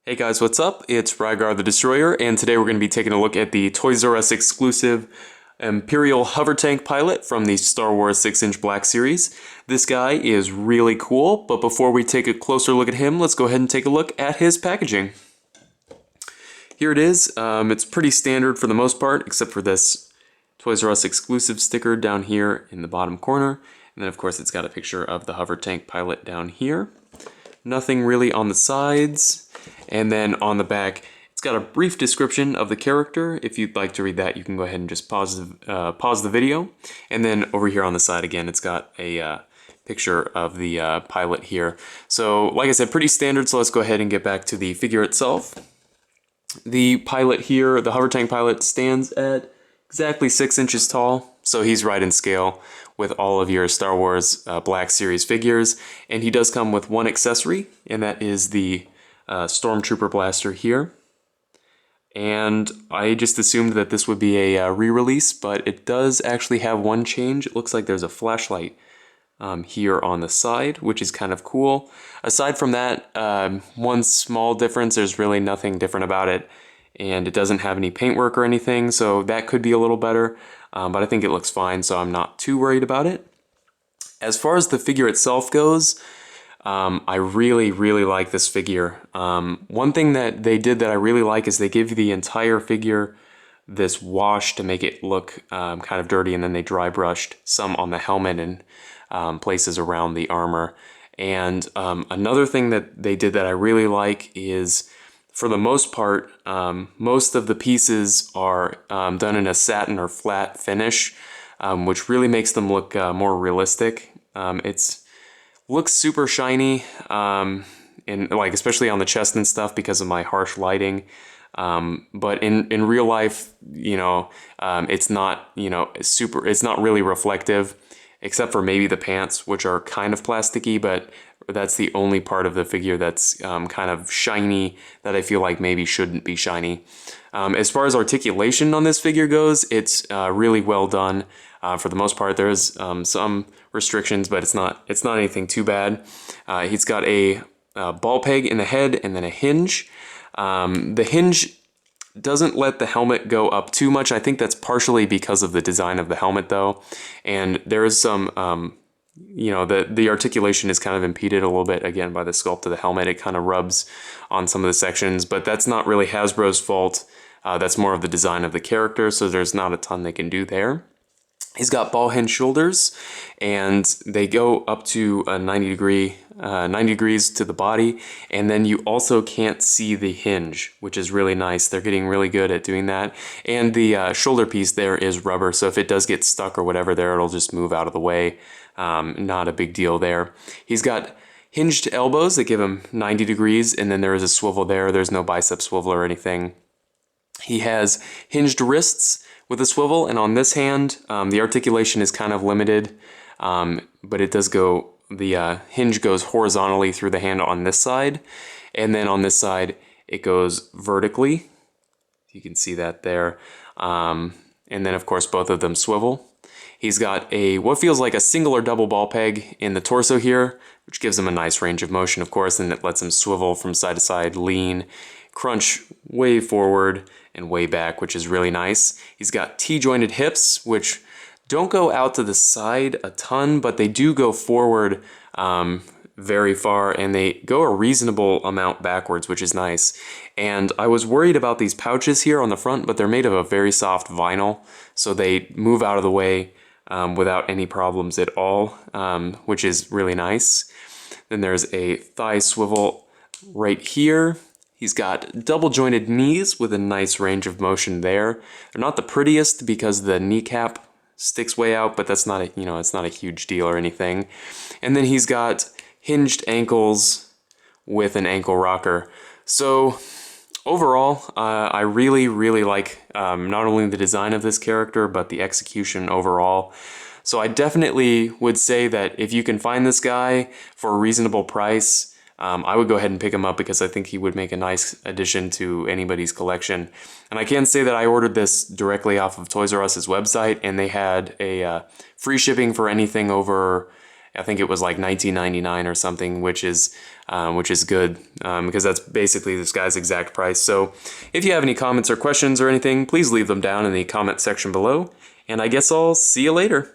Hey guys, what's up? It's Rygar the Destroyer, and today we're going to be taking a look at the Toys R Us exclusive Imperial Hovertank pilot from the Star Wars 6-inch Black Series. This guy is really cool, but before we take a closer look at him, let's go ahead and take a look at his packaging. Here it is. It's pretty standard for the most part, except for this Toys R Us exclusive sticker down here in the bottom corner. And then of course it's got a picture of the Hovertank pilot down here. Nothing really on the sides. And then on the back, it's got a brief description of the character. If you'd like to read that, you can go ahead and just pause the video. And then over here on the side again, it's got a picture of the pilot here. So like I said, pretty standard, so let's go ahead and get back to the figure itself. The pilot here, the Hovertank pilot, stands at exactly 6 inches tall, so he's right in scale with all of your Star Wars Black Series figures. And he does come with one accessory, and that is the Stormtrooper blaster here. And I just assumed that this would be a re-release, but it does actually have one change. It looks like there's a flashlight here on the side, which is kind of cool. Aside from that, one small difference, there's really nothing different about it, and it doesn't have any paintwork or anything, so that could be a little better, but I think it looks fine, so I'm not too worried about it. As far as the figure itself goes, I really like this figure. One thing that they did that I really like is they give the entire figure this wash to make it look kind of dirty, and then they dry brushed some on the helmet and places around the armor. And another thing that they did that I really like is, for the most part, most of the pieces are done in a satin or flat finish, which really makes them look more realistic. Looks super shiny, and like especially on the chest and stuff because of my harsh lighting. But in real life, it's not it's not really reflective, except for maybe the pants, which are kind of plasticky, but that's the only part of the figure that's kind of shiny that I feel like maybe shouldn't be shiny. As far as articulation on this figure goes, it's really well done. For the most part, there's some restrictions, but it's not anything too bad. He's got a ball peg in the head and then a hinge. The hinge doesn't let the helmet go up too much. I think that's partially because of the design of the helmet, though. And there is some, the articulation is kind of impeded a little bit, again, by the sculpt of the helmet. It kind of rubs on some of the sections, but that's not really Hasbro's fault. That's more of the design of the character, so there's not a ton they can do there. He's got ball hinge shoulders, and they go up to a 90 degrees to the body, and then you also can't see the hinge, which is really nice. They're getting really good at doing that. And the shoulder piece there is rubber, so if it does get stuck or whatever there, it'll just move out of the way. Not a big deal there. He's got hinged elbows that give him 90 degrees, and then there is a swivel there. There's no bicep swivel or anything. He has hinged wrists with a swivel, and on this hand, the articulation is kind of limited, but it does go, the hinge goes horizontally through the hand on this side, and then on this side, it goes vertically. You can see that there. And then, of course, both of them swivel. He's got what feels like a single or double ball peg in the torso here, which gives him a nice range of motion, of course, and it lets him swivel from side to side, lean, crunch way forward and way back, which is really nice. He's got T-jointed hips, which don't go out to the side a ton, but they do go forward very far, and they go a reasonable amount backwards, which is nice. And I was worried about these pouches here on the front, but they're made of a very soft vinyl, so they move out of the way without any problems at all, which is really nice. Then there's a thigh swivel right here. He's got double jointed knees with a nice range of motion there. They're not the prettiest because the kneecap sticks way out, but that's not it's not a huge deal or anything. And then he's got hinged ankles with an ankle rocker. So overall, I really like not only the design of this character, but the execution overall. So I definitely would say that if you can find this guy for a reasonable price, I would go ahead and pick him up because I think he would make a nice addition to anybody's collection. And I can say that I ordered this directly off of Toys R Us's website, and they had a free shipping for anything over I think it was like $19.99 or something, which is good because that's basically this guy's exact price. So if you have any comments or questions or anything, please leave them down in the comment section below, and I guess I'll see you later.